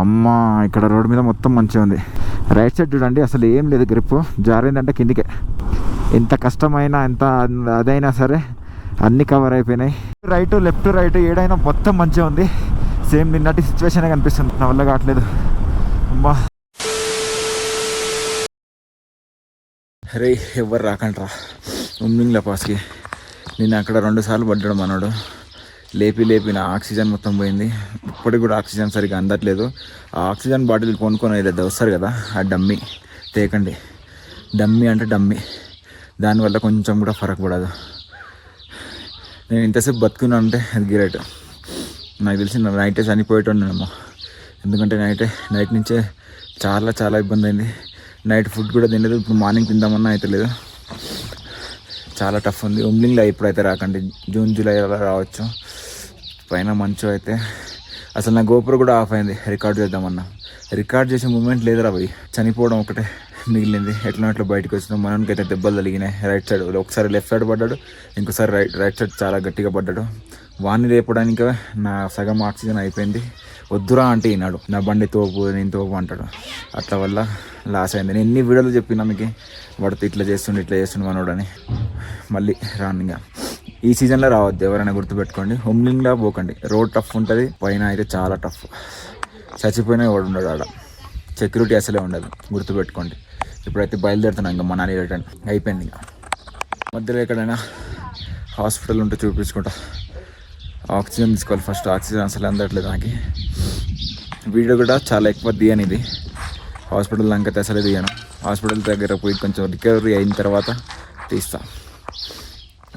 అమ్మ ఇక్కడ రోడ్డు మీద మొత్తం మంచిగా ఉంది. రైట్ సైడ్ చూడండి, అసలు ఏం లేదు, గ్రిప్ జారిందంటే కిందికే. ఎంత కష్టమైనా ఎంత అదైనా సరే అన్నీ కవర్ అయిపోయినాయి. రైట్ లెఫ్ట్ రైట్ ఏడైనా మొత్తం మంచిగా ఉంది. సేమ్ నిన్నటి సిచ్యువేషన్ కనిపిస్తుంది. నా వల్ల కావట్లేదు. అమ్మా అరే ఎవరు రాకండ్రా ఉమ్మింగ్ల పాస్కి. నేను అక్కడ 2 సార్లు పడ్డాడు మనోడు. లేపి నా ఆక్సిజన్ మొత్తం పోయింది. ఇప్పటికి కూడా ఆక్సిజన్ సరిగ్గా అందట్లేదు. ఆ ఆక్సిజన్ బాటిల్ కొనుక్కొని ఏదైతే వస్తారు కదా, ఆ డమ్మీ తేకండి. డమ్మీ అంటే డమ్మీ, దానివల్ల కొంచెం కూడా ఫరక్ పడదు. నేను ఇంతసేపు బతుకున్నా అంటే అది గ్రేట్. నాకు తెలిసి నైటే చనిపోయేటోనేమో. ఎందుకంటే నైట్ నుంచే చాలా ఇబ్బంది అయింది. నైట్ ఫుడ్ కూడా తినలేదు. ఇప్పుడు మార్నింగ్ తిందామన్నా అయితే లేదు. చాలా టఫ్ ఉంది. ఉమ్లింగ్లో ఇప్పుడైతే రాకండి, జూన్ జూలై అలా రావచ్చు. పైన మంచు అయితే అసలు నా గోపురం కూడా ఆఫ్ అయింది. రికార్డ్ చేద్దామన్నా, రికార్డ్ చేసే మూమెంట్ లేదురా పోయి. చనిపోవడం ఒకటే మిగిలింది. ఎట్లా బయటకు వచ్చినాం. మనకైతే దెబ్బలు తగిలినాయి. రైట్ సైడ్ ఒకసారి లెఫ్ట్ సైడ్ పడ్డాడు, ఇంకోసారి రైట్ సైడ్ చాలా గట్టిగా పడ్డాడు. వాన్ని రేపడానికి నా సగం ఆక్సిజన్ అయిపోయింది. వద్దురా అంటే ఈనాడు నా బండి తోపు, నేను తోపు అంటాడు. అట్లా వల్ల లాస్ అయింది. నేను ఎన్ని వీడియోలు చెప్పినా మీకు, వాడితో ఇట్లా చేస్తుండే మనోడని. మళ్ళీ రానిగా ఈ సీజన్లో రావద్దు ఎవరైనా, గుర్తుపెట్టుకోండి. హోమ్లింగ్లా పోకండి. రోడ్ టఫ్ ఉంటుంది, పైన అయితే చాలా టఫ్. చచ్చిపోయినా ఎవడు ఉండడు ఆడ, సెక్యూరిటీ అసలే ఉండదు, గుర్తుపెట్టుకోండి. ఇప్పుడైతే బయలుదేరుతున్నాం ఇంకా మనాలి రిటర్న్ అయిపోయింది. ఇంకా మధ్యలో ఎక్కడైనా హాస్పిటల్ ఉంటే చూపించుకుంటా. ఆక్సిజన్ తీసుకోవాలి ఫస్ట్. ఆక్సిజన్ అసలు అందట్లేదు నాకు. వీడియో కూడా చాలా ఎక్కువ తీయను ఇది. హాస్పిటల్ దానికైతే అసలే తీయను. హాస్పిటల్ దగ్గర పోయి కొంచెం రికవరీ అయిన తర్వాత తీస్తా.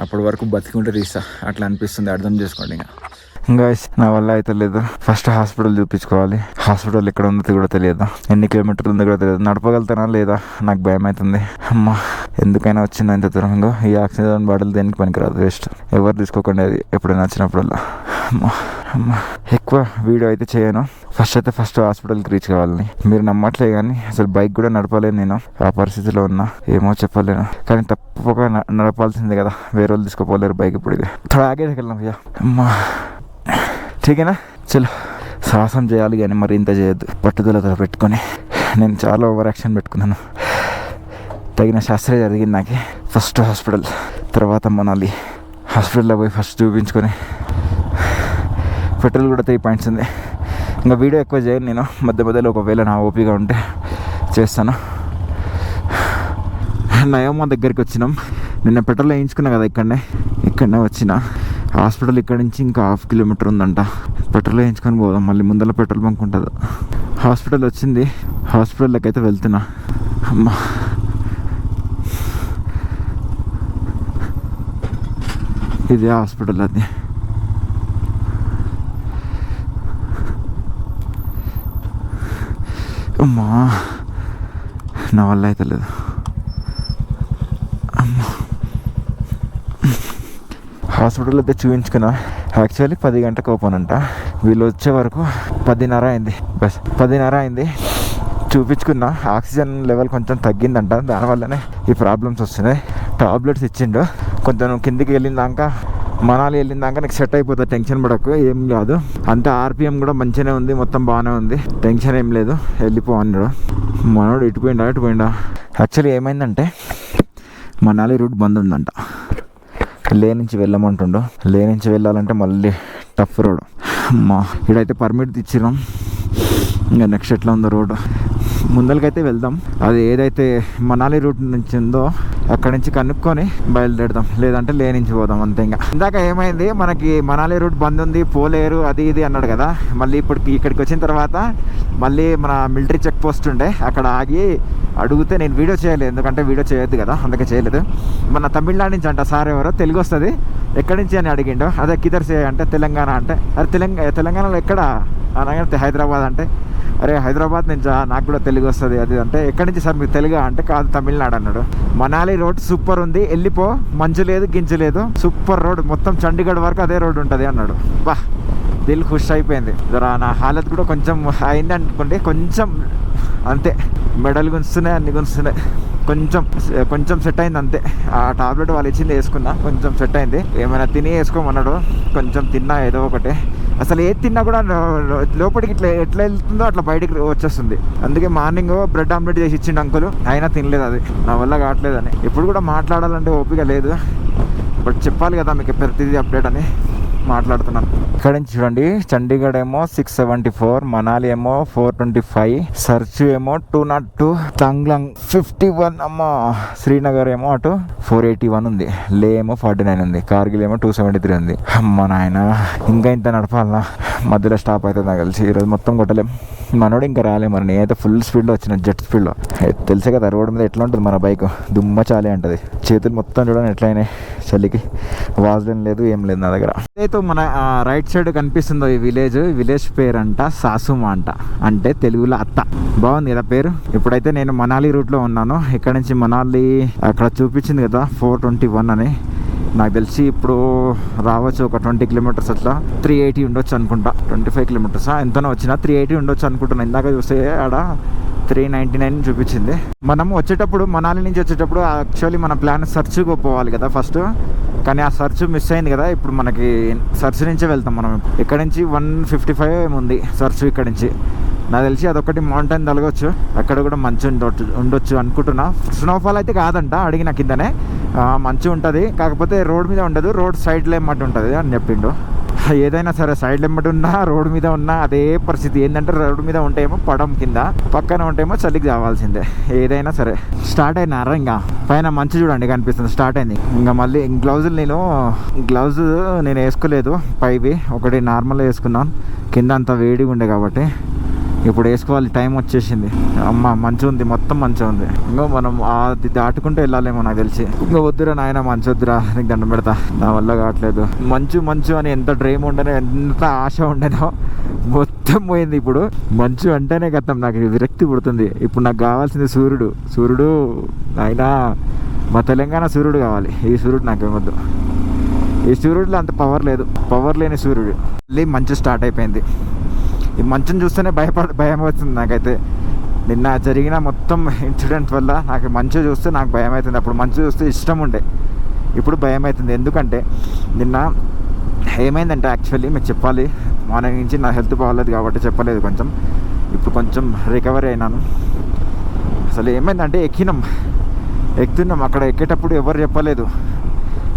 అప్పటి వరకు బతికుంటే తీస్తా. అట్లా అనిపిస్తుంది, అర్థం చేసుకోండి. ఇంకా నా వల్ల అయితే లేదు. ఫస్ట్ హాస్పిటల్ చూపించుకోవాలి. హాస్పిటల్ ఎక్కడ ఉందో కూడా తెలియదు, ఎన్ని కిలోమీటర్లు ఉందో కూడా తెలియదు. నడపగలుగుతానా లేదా నాకు భయం అవుతుంది. అమ్మా ఎందుకైనా వచ్చింది ఇంత దూరంగా. ఈ ఆక్సిజన్ బాటిల్ దేనికి పనికిరాదు, వేస్ట్. ఎవరు తీసుకోకండి అది ఎప్పుడైనా వచ్చినప్పుడల్లా. అమ్మా ఎక్కువ వీడియో అయితే చేయను. ఫస్ట్ హాస్పిటల్కి రీచ్ కావాలని. మీరు నమ్మట్లే కానీ అసలు బైక్ కూడా నడపలేను నేను. ఆ పరిస్థితిలో ఉన్నా, ఏమో చెప్పలేను. కానీ తప్పక నడపాల్సిందే కదా, వేరే వాళ్ళు తీసుకోపోలేరు బైక్. ఇప్పుడు ఇది త్రాగే వెళ్ళాం భయ్యా. అమ్మా ఠీకేనా, చలో. సాహసం చేయాలి కానీ మరి ఇంత చేయొద్దు. పట్టుదలతో పెట్టుకొని. నేను చాలా ఓవర్ యాక్షన్ పెట్టుకున్నాను. తగిన శాస్త్రీయ జరిగింది నాకు. ఫస్ట్ హాస్పిటల్, తర్వాత మనాలి. హాస్పిటల్లో పోయి ఫస్ట్ చూపించుకొని, పెట్రోల్ కూడా 3 పాయింట్స్ ఉంది. ఇంకా వీడియో ఎక్కువ చేయను నేను. మధ్యలో ఒకవేళ నా ఓపిక ఉంటే చేస్తాను. నయమ్మ దగ్గరికి వచ్చినాం. నిన్న పెట్రోల్ వేయించుకున్నా కదా, ఇక్కడనే వచ్చిన హాస్పిటల్. ఇక్కడ నుంచి ఇంకా 1/2 కిలోమీటర్ ఉందంట. పెట్రోల్ వేయించుకొని పోదాం. మళ్ళీ ముందర పెట్రోల్ బంక్ ఉంటుంది. హాస్పిటల్ వచ్చింది, హాస్పిటల్లోకి అయితే వెళ్తున్నా. అమ్మా ఇది హాస్పిటల్. అది అమ్మా నా వల్ల అయితే లేదు. అమ్మా హాస్పిటల్ అయితే చూపించుకున్నా. యాక్చువల్లీ 10 గంటలకు ఓపెన్ అంట. వీళ్ళు వచ్చే వరకు 10:30 అయింది. బస్ 10:30 అయింది. చూపించుకున్నా. ఆక్సిజన్ లెవెల్ కొంచెం తగ్గిందంట, దానివల్లనే ఈ ప్రాబ్లమ్స్ వస్తున్నాయి. టాబ్లెట్స్ ఇచ్చిండు. కొంచెం కిందికి వెళ్ళిందాక, మనాలి వెళ్ళిందాక నీకు సెట్ అయిపోతుంది. టెన్షన్ పడకు, ఏం కాదు. అంత ఆర్పిఎం కూడా మంచిగానే ఉంది, మొత్తం బాగానే ఉంది. టెన్షన్ ఏం లేదు, వెళ్ళిపో అన్నాడు. మనోడు ఇటు పోయిండా. యాక్చువల్లీ ఏమైందంటే మనాలి రూట్ బంద్ ఉందంట. లే నుంచి వెళ్ళమంటుండు. లే నుంచి వెళ్ళాలంటే మళ్ళీ టఫ్ రోడ్. అమ్మా ఇక్కడైతే పర్మిట్ ఇచ్చినాం. ఇంకా నెక్స్ట్ ఎట్లా ఉందో రోడ్. ముందరికైతే వెళ్దాం. అది ఏదైతే మనాలి రూట్ నుంచి ఉందో అక్కడి నుంచి కనుక్కొని బయలుదేరదాం, లేదంటే లే నుంచి పోదాం అంతే. ఇంకా ఇందాక ఏమైంది, మనకి మనాలి రూట్ బంద్ ఉంది, పోలేరు అది ఇది అన్నాడు కదా. మళ్ళీ ఇప్పుడు ఇక్కడికి వచ్చిన తర్వాత మళ్ళీ మన మిలిటరీ చెక్ పోస్ట్ ఉండే, అక్కడ ఆగి అడిగితే నేను వీడియో చేయలేదు, ఎందుకంటే వీడియో చేయొద్దు కదా, అందుకే చేయలేదు. మన తమిళనాడు నుంచి అంట సార్ ఎవరో, తెలుగు వస్తుంది, ఎక్కడి నుంచి అని అడిగిండు. అదే కిదర్ సే అంటే తెలంగాణ అంటే, అరే తెలంగాణలో ఎక్కడ అనగా హైదరాబాద్ అంటే, అరే హైదరాబాద్ నుంచి నాకు కూడా తెలుగు వస్తుంది అది అంటే, ఎక్కడి నుంచి సార్ మీరు తెలుగు అంటే, కాదు తమిళనాడు అన్నాడు. మనాలి రోడ్ సూపర్ ఉంది, వెళ్ళిపో, మంచు లేదు గింజు లేదు, సూపర్ రోడ్, మొత్తం చండీగఢ్ వరకు అదే రోడ్ ఉంటుంది అన్నాడు. బా దిల్ ఖుష్ అయిపోయింది. జరా నా హాలత్ కూడా కొంచెం అయింది అనుకోండి, కొంచెం అంతే. మెడలు గుంజుతున్నాయి, అన్ని గుంజుతున్నాయి. కొంచెం సెట్ అయింది అంతే. ఆ టాబ్లెట్ వాళ్ళు ఇచ్చింది వేసుకున్నా, కొంచెం సెట్ అయింది. ఏమైనా తిని వేసుకోమన్నాడు, కొంచెం తిన్నా ఏదో ఒకటి. అసలు ఏది తిన్నా కూడా లోపలికి ఎట్లా వెళ్తుందో అట్లా బయటికి వచ్చేస్తుంది. అందుకే మార్నింగ్ బ్రెడ్ ఆమ్లెట్ చేసి ఇచ్చిండు అంకుల్, అయినా తినలేదు. అది నా వల్ల కావట్లేదని. ఇప్పుడు కూడా మాట్లాడాలంటే ఓపిక లేదు, బట్ చెప్పాలి కదా మీకు ప్రతిదీ అప్డేట్ అని మాట్లాడుతున్నాను. ఇక్కడ నుంచి చూడండి, చండీగఢ్ ఏమో 674, మనాలి ఏమో 425, సర్చు ఏమో 202, తాంగ్లాంగ్ 51, అమ్మా శ్రీనగర్ ఏమో అటు 481 ఉంది, లే ఏమో 49 ఉంది, కార్గిల్ ఏమో 273 ఉంది. అమ్మ నాయన, ఇంకా ఇంత నడపాలనా? మధ్యలో స్టాప్ అవుతుంది నాకు కలిసి. ఈరోజు మొత్తం కొట్టలేం. మనోడు ఇంకా రాలే. మరి నేనైతే ఫుల్ స్పీడ్లో వచ్చిన, జెట్ స్పీడ్లో. తెలుసే కదా రోడ్డు మీద ఎట్లా ఉంటుంది మన బైక్, దుమ్మ చాలే ఉంటుంది. చేతులు మొత్తం చూడండి ఎట్లయినాయి చలికి. వాజ్లైన్ లేదు, ఏం లేదు నా దగ్గర. అయితే మన రైట్ సైడ్ కనిపిస్తుందో ఈ విలేజ్ పేరు అంట సాసుమా అంట, అంటే తెలుగులో అత్త. బాగుంది కదా పేరు. ఇప్పుడైతే నేను మనాలి రూట్లో ఉన్నాను. ఇక్కడ నుంచి మనాలి అక్కడ చూపించింది కదా 421 అని, నాకు తెలిసి ఇప్పుడు రావచ్చు ఒక 20 కిలోమీటర్స్ అట్లా, 380 ఉండొచ్చు అనుకుంటా. 25 కిలోమీటర్స్ ఎంతనో వచ్చినా 380 ఉండొచ్చు అనుకుంటున్నా. ఇందాక చూస్తే ఆడ 399 చూపించింది. మనం వచ్చేటప్పుడు మనాలి నుంచి వచ్చేటప్పుడు యాక్చువల్లీ మన ప్లాన్ సర్చ్కి పోవాలి కదా ఫస్ట్, కానీ ఆ సర్చ్ మిస్ అయింది కదా. ఇప్పుడు మనకి సర్చ్ నుంచే వెళ్తాం మనం. ఇక్కడ నుంచి 155 ఉంది సర్చ్. ఇక్కడ నుంచి నాకు తెలిసి అదొకటి మౌంటైన్ తలగొచ్చు, అక్కడ కూడా మంచు ఉండొచ్చు అనుకుంటున్నా. స్నోఫాల్ అయితే కాదంట, అడిగిన కిందనే మంచు ఉంటుంది, కాకపోతే రోడ్ మీద ఉండదు, రోడ్ సైడ్లో ఏమంట ఉంటుంది అని చెప్పిండు. ఏదైనా సరే సైడ్ ఎమ్మటి ఉన్నా రోడ్డు మీద ఉన్నా అదే పరిస్థితి. ఏంటంటే రోడ్డు మీద ఉంటేమో పడం కింద, పక్కన ఉంటేమో చలికి కావాల్సిందే. ఏదైనా సరే స్టార్ట్ అయినారా? ఇంకా పైన మంచు చూడండి కనిపిస్తుంది, స్టార్ట్ అయింది. ఇంకా మళ్ళీ గ్లౌజులు నేను వేసుకోలేదు. పైవి ఒకటి నార్మల్గా వేసుకున్నాను, కింద అంతా వేడిగా ఉండే కాబట్టి. ఇప్పుడు వేసుకోవాలి, టైం వచ్చేసింది. అమ్మ మంచు ఉంది, మొత్తం మంచు ఉంది. ఇంకో మనం అది దాటుకుంటూ వెళ్ళాలేమో నాకు తెలిసి. ఇంకో వద్దురా నాయన, మంచు వద్దురా, నీకు దండం పెడతా, నా వల్ల కావట్లేదు. మంచు అని ఎంత డ్రీమ్ ఉండేనో, ఎంత ఆశ ఉండేనో మొత్తం పోయింది. ఇప్పుడు మంచు అంటేనే గతం నాకు విరక్తి పుడుతుంది. ఇప్పుడు నాకు కావాల్సింది సూర్యుడు అయినా మా తెలంగాణ సూర్యుడు కావాలి. ఈ సూర్యుడు నాకేమొద్దు. ఈ సూర్యుడిలో అంత పవర్ లేని సూర్యుడు. మళ్ళీ మంచు స్టార్ట్ అయిపోయింది. ఈ మంచుని చూస్తేనే భయం అవుతుంది నాకైతే. నిన్న జరిగిన మొత్తం ఇన్సిడెంట్ వల్ల నాకు మంచు చూస్తే నాకు భయం అవుతుంది. అప్పుడు మంచు చూస్తే ఇష్టం ఉండే, ఇప్పుడు భయం అవుతుంది. ఎందుకంటే నిన్న ఏమైందంటే, యాక్చువల్లీ మీకు చెప్పాలి, మార్నింగ్ నుంచి నా హెల్త్ బాగాలేదు కాబట్టి చెప్పలేదు. ఇప్పుడు కొంచెం రికవరీ అయినాను. అసలు ఏమైందంటే ఎక్కుతున్నాం, అక్కడ ఎక్కేటప్పుడు ఎవరు చెప్పలేదు.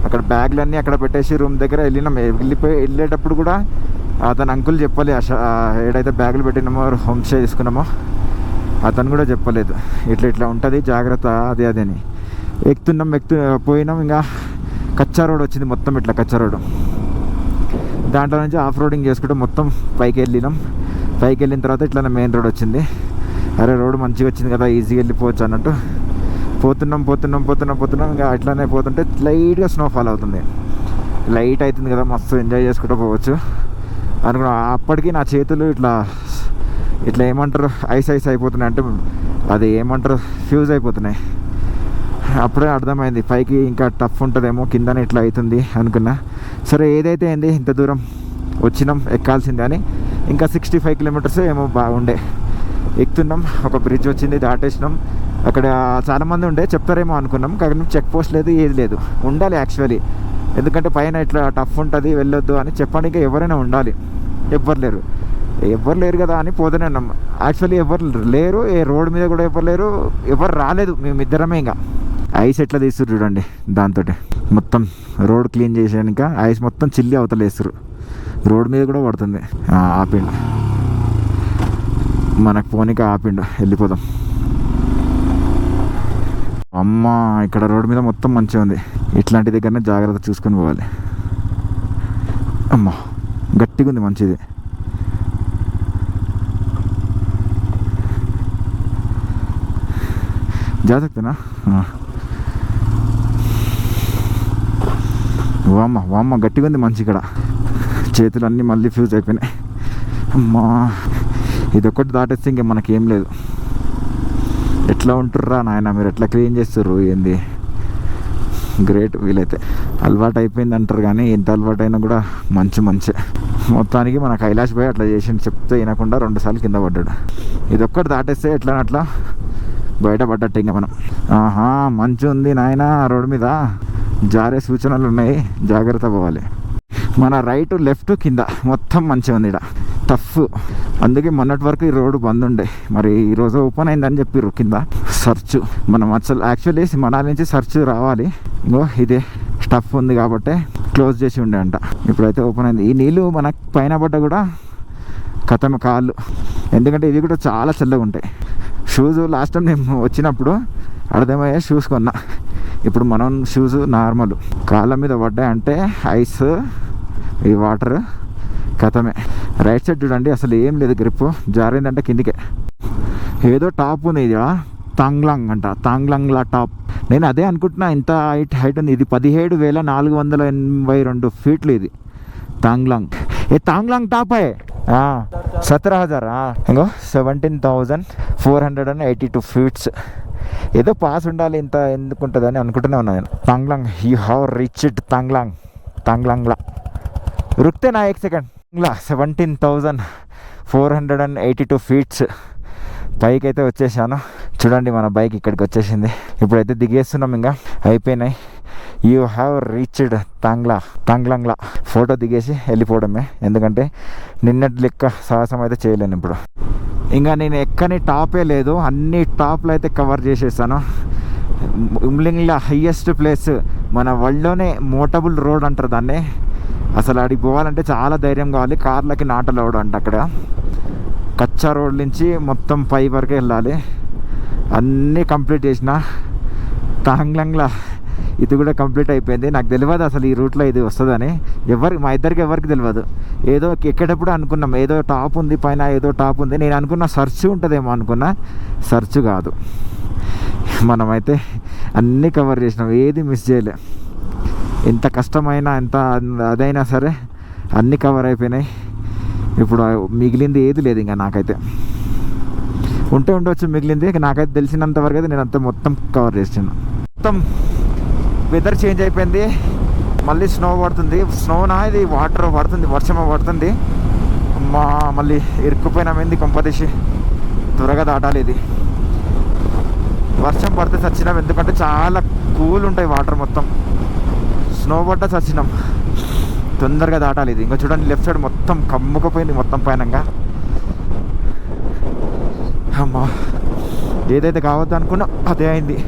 అక్కడ బ్యాగ్లన్నీ అక్కడ పెట్టేసి రూమ్ దగ్గర వెళ్ళేటప్పుడు కూడా అతను అంకుల్ చెప్పలే. ఏడైతే బ్యాగులు పెట్టినామో హోమ్ స్టే తీసుకున్నామో అతను కూడా చెప్పలేదు, ఇట్లా ఉంటుంది జాగ్రత్త అది అని. పోయినాం. ఇంకా కచ్చా రోడ్ వచ్చింది, మొత్తం ఇట్లా కచ్చా రోడ్. దాంట్లో నుంచి ఆఫ్ రోడింగ్ చేసుకుంటూ మొత్తం పైకి వెళ్ళిన తర్వాత ఇట్లా మెయిన్ రోడ్ వచ్చింది. అరే రోడ్ మంచిగా వచ్చింది కదా, ఈజీగా వెళ్ళిపోవచ్చు అన్నట్టు పోతున్నాం. ఇంకా అట్లానే పోతుంటే లైట్గా స్నోఫాల్ అవుతుంది. లైట్ అవుతుంది కదా, మస్తు ఎంజాయ్ చేసుకుంటూ పోవచ్చు అనుకున్నా. అప్పటికి నా చేతులు ఇట్లా ఏమంటారు ఐస్ అయిపోతున్నాయి, అంటే అది ఏమంటారు ఫ్యూజ్ అయిపోతున్నాయి. అప్పుడే అర్థమైంది పైకి ఇంకా టఫ్ ఉంటుందేమో, కిందనే ఇట్లా అవుతుంది అనుకున్నా. సరే ఏదైతే అయింది, ఇంత దూరం వచ్చినాం, ఎక్కాల్సిందే అని. ఇంకా 65 కిలోమీటర్స్ ఏమో బాగుండే. ఎక్కుతున్నాం, ఒక బ్రిడ్జ్ వచ్చింది, దాటేసినాం. అక్కడ చాలామంది ఉండే, చెప్తారేమో అనుకున్నాం, కానీ చెక్ పోస్ట్ లేదు, ఏది లేదు. ఉండాలి యాక్చువల్లీ, ఎందుకంటే పైన ఇట్లా టఫ్ ఉంటుంది వెళ్ళొద్దు అని చెప్పడానికి ఎవరైనా ఉండాలి. ఎవ్వరు లేరు కదా అని పోతూనే ఉన్నాం. యాక్చువల్లీ ఎవరు లేరు, ఏ రోడ్డు మీద కూడా ఎవరు రాలేదు, మేమిద్దరమే. ఇంకా ఐస్ ఎట్లా తీస్తారు చూడండి, దాంతో మొత్తం రోడ్ క్లీన్ చేసాక ఐస్ మొత్తం చిల్లి అవతలేస్తారు. రోడ్డు మీద కూడా పడుతుంది. ఆపిండు, మనకు పోనీక ఆపిండు, వెళ్ళిపోదాం. అమ్మ ఇక్కడ రోడ్డు మీద మొత్తం మంచిగా ఉంది. ఇట్లాంటి దగ్గరనే జాగ్రత్త చూసుకొని పోవాలి. అమ్మ గట్టిగా ఉంది, మంచిది. జాగ్రత్తనా? వామ్మ గట్టిగా ఉంది మంచి. ఇక్కడ చేతులు అన్నీ మళ్ళీ ఫ్యూజ్ అయిపోయినాయి. అమ్మా ఇదొక్కటి దాటేస్తే ఇంకా మనకేం లేదు. ఎట్లా ఉంటుర్రా నాయన, మీరు ఎట్లా క్లీన్ చేస్తారు ఏంది, గ్రేట్. వీలైతే అలవాటు అయిపోయింది అంటారు, కానీ ఎంత అలవాటు అయినా కూడా మంచి. మొత్తానికి మన కైలాష్ భాయ్ అట్లా చేసి చెప్తే వినకుండా 2 సార్లు కింద పడ్డాడు. ఇదొక్కటి దాటేస్తే అట్లా బయటపడ్డట్టు ఇంకా మనం. ఆహా, మంచు ఉంది నాయన, రోడ్డు మీద జారే సూచనలు ఉన్నాయి, జాగ్రత్త పోవాలి. మన రైట్ లెఫ్ట్ కింద మొత్తం మంచిగా ఉంది ఇక్కడ, టఫ్. అందుకే మొన్నటి వరకు ఈ రోడ్డు బంద్ ఉండే, మరి ఈరోజు ఓపెన్ అయిందని చెప్పిర్రు కింద. సర్చ్ మనం అసలు యాక్చువల్లీ మనాలి నుంచి సర్చ్ రావాలి, ఇంకో ఇదే స్టఫ్ ఉంది కాబట్టి క్లోజ్ చేసి ఉండే అంట. ఇప్పుడైతే ఓపెన్ అయింది. ఈ నీళ్ళు మన పైన పడ్డ కూడా కథమ కాళ్ళు, ఎందుకంటే ఇవి కూడా చాలా చల్లగా ఉంటాయి. షూస్ లాస్ట్ టైం నేను వచ్చినప్పుడు అర్థమయ్యే షూస్ కొన్నా, ఇప్పుడు మనం షూస్ నార్మల్, కాళ్ళ మీద పడ్డాయంటే ఐస్, ఈ వాటర్ కథమే. రైట్ సైడ్ చూడండి, అసలు ఏం లేదు, గ్రిప్ జారిందంటే కిందికే. ఏదో టాప్ ఉంది, ఇది తాంగ్లాంగ్ అంట, తాంగ్లాంగ్లా టాప్. నేను అదే అనుకుంటున్నా, ఇంత హైట్ ఉంది. ఇది 17,482 ఫీట్లు ఇది తాంగ్లాంగ్. ఏ తాంగ్లాంగ్ టాప్ హై 17,000 ఇంకో 17,482 ఫీట్స్. ఏదో పాస్ ఉండాలి, ఇంత ఎందుకు ఉంటుందని అనుకుంటూనే ఉన్నాను నేను. తాంగ్లాంగ్, యూ హ్యావ్ రీచ్డ్ తాంగ్లాంగ్. తాంగ్లాంగ్లా రుక్తే నా 1 సెకండ్. 17,482 ఫీట్స్ పైకి అయితే వచ్చేసాను. చూడండి మన బైక్ ఇక్కడికి వచ్చేసింది. ఇప్పుడైతే దిగేస్తున్నాం, ఇంకా అయిపోయినాయి. You have reached Tanglangla. Photo దిగేసి వెళ్ళిపోవడమే, ఎందుకంటే నిన్నటి లెక్క సాహసం అయితే చేయలేను ఇప్పుడు. ఇంకా నేను ఎక్కని టాపే లేదు, అన్ని టాప్లు అయితే కవర్ చేసేసాను. ఉమ్లింగ్లా హైయెస్ట్ ప్లేస్ మన వరల్డ్లోనే, మోటబుల్ రోడ్ అంటారు దాన్ని. అసలు అడిగి పోవాలంటే చాలా ధైర్యం కావాలి, కార్లకి నాట్ అలౌడ్ అంట అక్కడ. కచ్చా రోడ్ నుంచి మొత్తం పై వరకే వెళ్ళాలి. అన్నీ కంప్లీట్ చేసిన. తాంగ్లాంగ్లా ఇది కూడా కంప్లీట్ అయిపోయింది. నాకు తెలియదు అసలు ఈ రూట్లో ఇది వస్తుందని, మా ఇద్దరికి ఎవరికి తెలియదు. ఏదో ఎక్కేటప్పుడు అనుకున్నాం ఏదో టాప్ ఉంది పైన, ఏదో టాప్ ఉంది. నేను అనుకున్నా సర్చ్ ఉంటుందేమో అనుకున్నా, సర్చ్ కాదు. మనమైతే అన్నీ కవర్ చేసినాం, ఏది మిస్ చేయలే. ఎంత కష్టమైనా ఎంత అదైనా సరే అన్నీ కవర్ అయిపోయినాయి. ఇప్పుడు మిగిలింది ఏది లేదు ఇంకా నాకైతే. ఉండొచ్చు మిగిలింది, నాకైతే తెలిసినంత వరకు అయితే నేను అంతా మొత్తం కవర్ చేసాను. మొత్తం వెదర్ చేంజ్ అయిపోయింది, మళ్ళీ స్నో పడుతుంది. స్నోనా ఇది వాటర్ పడుతుంది, వర్షం పడుతుంది. మళ్ళీ ఇరుక్కుపోయినామైంది కొంపదీసి, త్వరగా దాటాలి. ఇది వర్షం పడితే చచ్చినాం, ఎందుకంటే చాలా కూల్ ఉంటాయి వాటర్. మొత్తం స్నో పడ్డా చచ్చినాం, తొందరగా దాటాలి ఇది. ఇంకా చూడండి లెఫ్ట్ సైడ్ మొత్తం కమ్ముకపోయింది మొత్తం పైనంగా. అమ్మా, ఏదైతే కావద్దు అనుకున్నా అదే అయింది.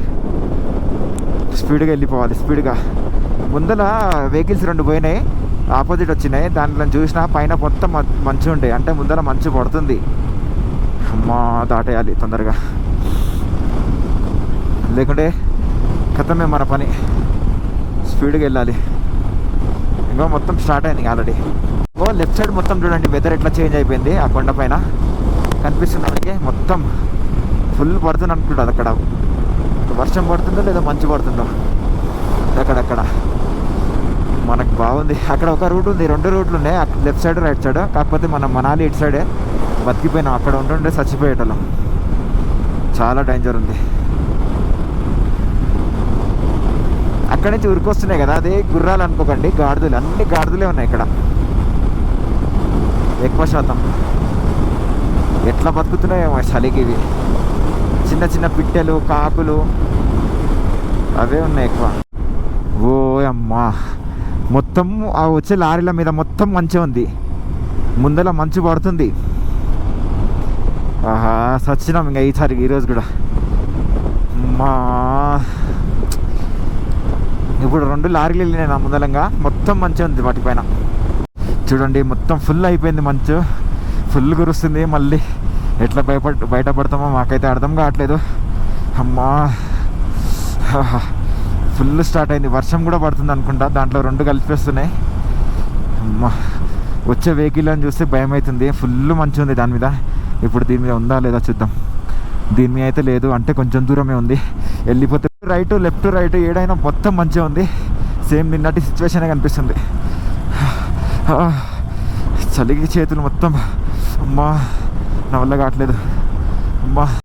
స్పీడ్గా వెళ్ళిపోవాలి, స్పీడ్గా. ముందర వెహికల్స్ 2 పోయినాయి, ఆపోజిట్ వచ్చినాయి. దాంట్లో చూసినా పైన మొత్తం మంచు ఉంటాయి, అంటే ముందర మంచు పడుతుంది. అమ్మా, దాటేయాలి తొందరగా, లేకుంటే కథమే మన పని. స్పీడ్గా వెళ్ళాలి. ఇంకా మొత్తం స్టార్ట్ అయింది ఆల్రెడీ. లెఫ్ట్ సైడ్ మొత్తం చూడండి వెదర్ ఎట్లా చేంజ్ అయిపోయింది. ఆ కొండ పైన కనిపిస్తుంది మనకి, మొత్తం ఫుల్ పడుతుంది అనుకుంటుంది. అక్కడ వర్షం పడుతుందో లేదా మంచు పడుతుందో అక్కడక్కడ. మనకు బాగుంది. అక్కడ ఒక రూట్ ఉంది, 2 రూట్లు ఉన్నాయి, లెఫ్ట్ సైడ్ రైట్ సైడ్. కాకపోతే మనం మనాలి ఇటు సైడే బతికిపోయినాం, అక్కడ ఉంటుండే చచ్చిపోయేటోళ్ళం. చాలా డేంజర్ ఉంది. అక్కడి నుంచి ఉరికొస్తున్నాయి కదా, అదే గుర్రాలు అనుకోకండి, గాడిదలు. అన్ని గాడిదలే ఉన్నాయి ఇక్కడ ఎక్కువ శాతం. ఎట్లా బతుకుతున్నాయేమో చలికి ఇవి. చిన్న చిన్న పిట్టెలు, కాకులు అవే ఉన్నాయి ఎక్కువ. ఓ అమ్మా, మొత్తం ఆ వచ్చే లారీల మీద మొత్తం మంచిగా ఉంది, ముందర మంచు పడుతుంది. ఆహా, సచ్చినాం ఇంకా ఈరోజు కూడా. అమ్మా, ఇప్పుడు 2 లారీలు వెళ్ళినాయి నా ముందలంగా, మొత్తం మంచిగా ఉంది వాటిపైన. చూడండి మొత్తం ఫుల్ అయిపోయింది మంచు, ఫుల్ కురుస్తుంది. మళ్ళీ ఎట్లా బయటపడతామో మాకైతే అర్థం కావట్లేదు. అమ్మా, ఫుల్ స్టార్ట్ అయింది. వర్షం కూడా పడుతుంది అనుకుంటా, దాంట్లో 2 కలిపేస్తున్నాయి. అమ్మా, వచ్చే వెహికల్ అని చూస్తే భయం అవుతుంది. ఫుల్ మంచి ఉంది దాని మీద. ఇప్పుడు దీని మీద ఉందా లేదా చూద్దాం. దీని మీద అయితే లేదు, అంటే కొంచెం దూరమే ఉంది. వెళ్ళిపోతే రైట్ లెఫ్ట్ రైట్ ఏడైనా మొత్తం మంచిగా ఉంది. సేమ్ నిన్నటి సిచ్యువేషనే కనిపిస్తుంది. చలికి చేతులు మొత్తం, అమ్మా నా వల్ల కావట్లేదు. అమ్మా.